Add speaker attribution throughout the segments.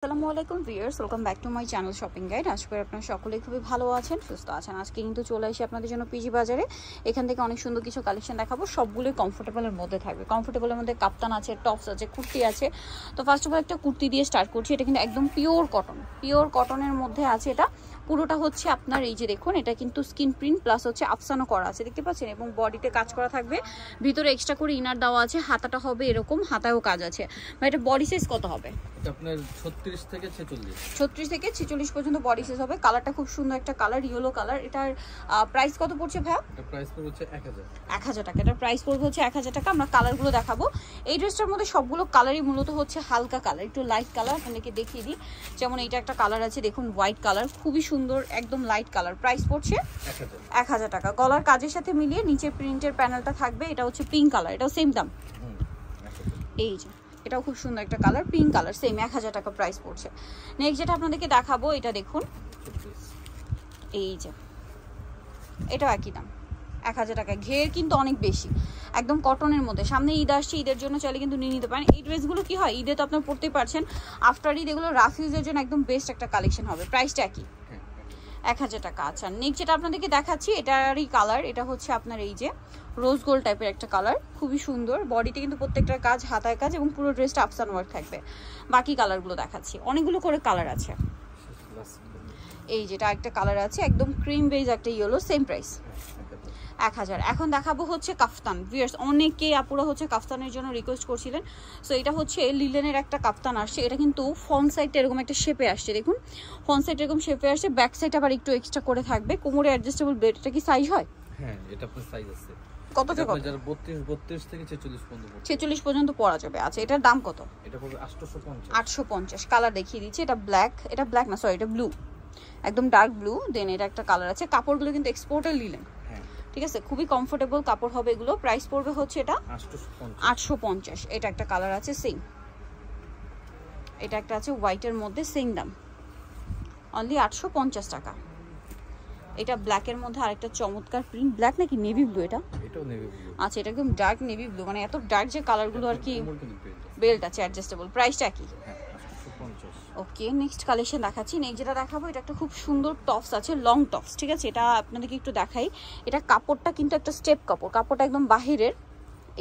Speaker 1: আসসালামু আলাইকুম viewers, welcome back to my channel shopping guide. আশা করি আপনারা সকলেই খুবই ভালো আছেন, সুস্থ আছেন। আজকে কিন্তু চলে আসি আপনাদের জন্য পিজি বাজারে। এখান থেকে অনেক সুন্দর কিছু কালেকশন দেখাবো, সবগুলোই কমফোর্টেবলের মধ্যে থাকবে। কমফোর্টেবলের মধ্যে কাপ্তান আছে, টপস আছে, কুর্তি আছে। তো ফার্স্ট অফ অল একটা কুর্তি দিয়ে স্টার্ট করছি। এটা কিন্তু একদম পিওর কটনের মধ্যে আছে। এটা পুরোটা হচ্ছে আপনার এই যে দেখুন, এটা কিন্তু স্কিন প্রিন্ট প্লাস হচ্ছে আফসানো করা আছে, দেখতে পাচ্ছেন, এবং বডিতে কাজ করা থাকবে। ভিতরে এক্সট্রা করে ইনার দেওয়া আছে, হাতাটা হবে এরকম, হাতায়ও কাজ আছে। এটা বডি সাইজ কত হবে?
Speaker 2: আপনার 36 থেকে
Speaker 1: 46 পর্যন্ত বডি সাইজ হবে। কালারটা খুব সুন্দর একটা কালার, ইয়েলো কালার। এটার প্রাইস কত পড়ছে ভাইয়া?
Speaker 2: এটা প্রাইস পড়বে হচ্ছে
Speaker 1: 1000 টাকা। এটার প্রাইস পড়বে হচ্ছে 1000 টাকা। আমরা কালারগুলো দেখাবো। এই ড্রেসটার মধ্যে সবগুলো কালারই মূলত হচ্ছে হালকা কালার, একটু লাইট কালার। আপনাদেরকে দেখিয়ে দিই, যেমন এইটা একটা কালার আছে, দেখুন হোয়াইট কালার, খুবই সুন্দর, একদম লাইট কালার। প্রাইস পড়ছে 1000 টাকা। গলার কাজের সাথে মিলিয়ে নিচের প্রিন্টের প্যানেলটা থাকবে। এটা হচ্ছে পিঙ্ক কালার, এটাও সেম দাম। এই যে এটাও খুব সুন্দর একটা কালার, পিঙ্ক কালার, সেম 1000 টাকা প্রাইস পড়ছে। নেক্সট যেটা আপনাদেরকে দেখাবো, এটা দেখুন, এই যে এটাও একই দাম, 1000 টাকা। ঘের কিন্তু অনেক বেশি, একদম কটনের মধ্যে। সামনে ঈদ আসছে, ঈদের জন্য চাইলে কিন্তু নিয়ে নিতে পারেন। এই ড্রেসগুলো কি হয়, ঈদে তো আপনার পড়তেই পারছেন, আফটার ঈদ এগুলো রাফ ইউজের জন্য একদম বেস্ট একটা কালেকশন হবে। প্রাইসটা একই, 1000 টাকা। আচ্ছা, নেক্সট যেটা আপনাদেরকে দেখাচ্ছি, এটারই কালার, এটা হচ্ছে আপনার এই যে রোজ গোল্ড টাইপের একটা কালার, খুবই সুন্দর। বডিতে কিন্তু প্রত্যেকটার কাজ, হাতায় কাজ, এবং পুরো ড্রেসটা আফসান ওয়ার্ক থাকবে। বাকি কালারগুলো দেখাচ্ছি, অনেকগুলো করে কালার আছে। এই যেটা একটা কালার আছে, একদম ক্রিম বেজ একটা ইয়েলো, সেম প্রাইস 1000। এখন দেখাবো হচ্ছে কাফতান। ভিউয়ার্স, অনেকে আপুরা হচ্ছে কাফতানের জন্য রিকোয়েস্ট করছিলেন। সো এটা হচ্ছে লিলেনের একটা কাফতান আসছে। এটা কিন্তু ফ্রন্ট সাইডটা এরকম একটা শেপে আসছে, দেখুন ফ্রন্ট সাইড এরকম শেপে আসছে, ব্যাক সাইড আবার একটু এক্সট্রা করে থাকবে। কোমরে অ্যাডজাস্টেবল বেল্ট। এটা কি সাইজ হয়?
Speaker 2: হ্যাঁ, এটা আপনার সাইজ আছে।
Speaker 1: কত থেকে কত?
Speaker 2: 32 থেকে 46 পর্যন্ত।
Speaker 1: 46 পর্যন্ত পরা যাবে। আচ্ছা, এটার দাম কত?
Speaker 2: এটা পড়বে 850।
Speaker 1: 850। কালার দেখিয়ে দিচ্ছি, এটা ব্ল্যাক, এটা ব্ল্যাক না সরি, এটা ব্লু, একদম ডার্ক ব্লু। দেন এটা একটা কালার আছে। কাপড়গুলো কিন্তু এক্সপোর্টের লিলেন, ঠিক আছে, খুবই কমফোর্টেবল কাপড় হবে এগুলো। প্রাইস পড়বে হচ্ছে এটা 850। এটা একটা কালার আছে সেম, এটা একটা আছে হোয়াইটের মধ্যে, সেম দাম, অনলি 850 টাকা। এটা ব্ল্যাকের মধ্যে আরেকটা চমৎকার প্রিন্ট, ব্ল্যাক নাকি নেভি ব্লু? এটাও
Speaker 2: নেভি ব্লু।
Speaker 1: আচ্ছা, এটা একদম ডার্ক নেভি ব্লু, মানে এত ডার্ক যে কালারগুলো আর কি। বেল্ট আছে অ্যাডজাস্টেবল। প্রাইসটা কি? ওকে, নেক্সট কালেকশন দেখাচ্ছি। নেক্সট যেটা দেখাবো, এটা একটা খুব সুন্দর টপস আছে, লং টপস, ঠিক আছে। এটা আপনাদেরকে একটু দেখাই। এটা কাপড়টা কিন্তু একটা স্টেপ কাপড়, কাপড়টা একদম বাহিরের,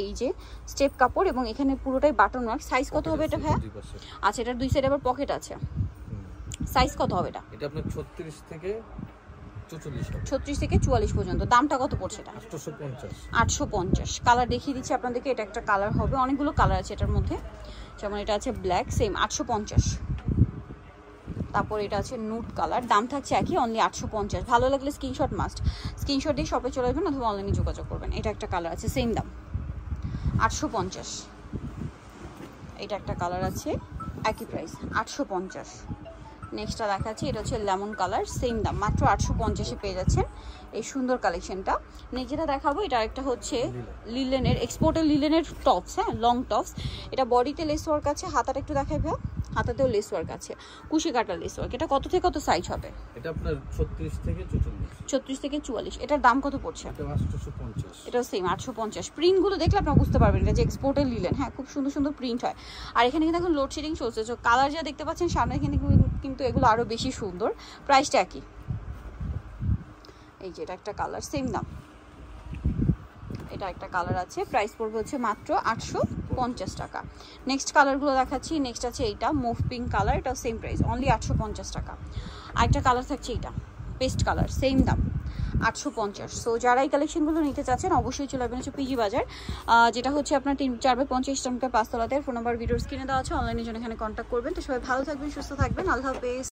Speaker 1: এই যে স্টেপ কাপড়, এবং এখানে পুরোটাই বাটন ওয়ার্ক। সাইজ কত হবে এটা ভাইয়া? আচ্ছা, এটার দুই সাইডে আবার পকেট আছে। সাইজ কত হবে এটা?
Speaker 2: এটা আপনার 36 থেকে
Speaker 1: 44 পর্যন্ত। দামটা কত পড়ছে এটা? 850। কালার দেখিয়ে দিচ্ছি আপনাদেরকে। এটা একটা কালার হবে, অনেকগুলো কালার আছে এটার মধ্যে, যেমন এটা আছে ব্ল্যাক, সেম 850। তারপর এটা আছে নুড কালার, দাম থাকছে একই, অনলি 850। ভালো লাগলে স্ক্রিনশট মাস্ট, স্ক্রিনশট দিয়ে শপে চলে আসবেন অথবা অনলাইনে যোগাযোগ করবেন। এটা একটা কালার আছে, সেম দাম 850। এটা একটা কালার আছে, একই প্রাইস 850। নেক্সটটা দেখাচ্ছি, এটা হচ্ছে লেমন কালার, সেম দাম, মাত্র 850-এ পেয়ে যাচ্ছেন এই সুন্দর কালেকশনটা। নেক্সট যেটা দেখাবো, এটা একটা হচ্ছে লিলেনের, এক্সপোর্টের লিলেনের টপস, হ্যাঁ, লং টপস। এটা বডিতে লেস ওয়ার্ক আছে, হাতাটা একটু দেখাই ভাই, হাতাতেও লেস ওয়ার্ক আছে, কুশি কাটার লেস ওয়ার্ক। এটা কত থেকে কত সাইজ হবে?
Speaker 2: এটা আপনার 36 থেকে 44।
Speaker 1: 36 থেকে 44। এটার দাম কত পড়ছে?
Speaker 2: এটা 850।
Speaker 1: এটাও সেম 850। প্রিন্টগুলো দেখলে আপনারা বুঝতে পারবেন এটা যে এক্সপোর্টের লিলেন, হ্যাঁ, খুব সুন্দর সুন্দর প্রিন্ট হয়। আর এখানে কিন্তু এখন লোডশেডিং চলছে, তো কালার যা দেখতে পাচ্ছেন সামনে, এখানে কিন্তু এগুলো আরো বেশি সুন্দর। প্রাইসটা একই, এই যে এটা একটা কালার, সেম দাম। এটা একটা কালার আছে, প্রাইস পড়বে হচ্ছে মাত্র 850 টাকা। নেক্সট কালারগুলো দেখাচ্ছি। নেক্সট আছে এইটা মুভ পিঙ্ক কালার, এটাও সেম প্রাইস, অনলি 850 টাকা। আরেকটা কালার থাকছে এইটা পেস্ট কালার, সেম দাম 850। সো যারা এই কালেকশনগুলো নিতে চাচ্ছেন অবশ্যই চলে আসবেন হচ্ছে পিজি বাজার, যেটা হচ্ছে আপনার 4/50 ইস্টার্ন 5 তলাতে। ফোন নাম্বার ভিডিওর স্ক্রিনে দেওয়া আছে, অনলাইনের জন্য এখানে কন্ট্যাক্ট করবেন। তো সবাই ভালো থাকবেন, সুস্থ থাকবেন, আল্লাহ হাফেজ।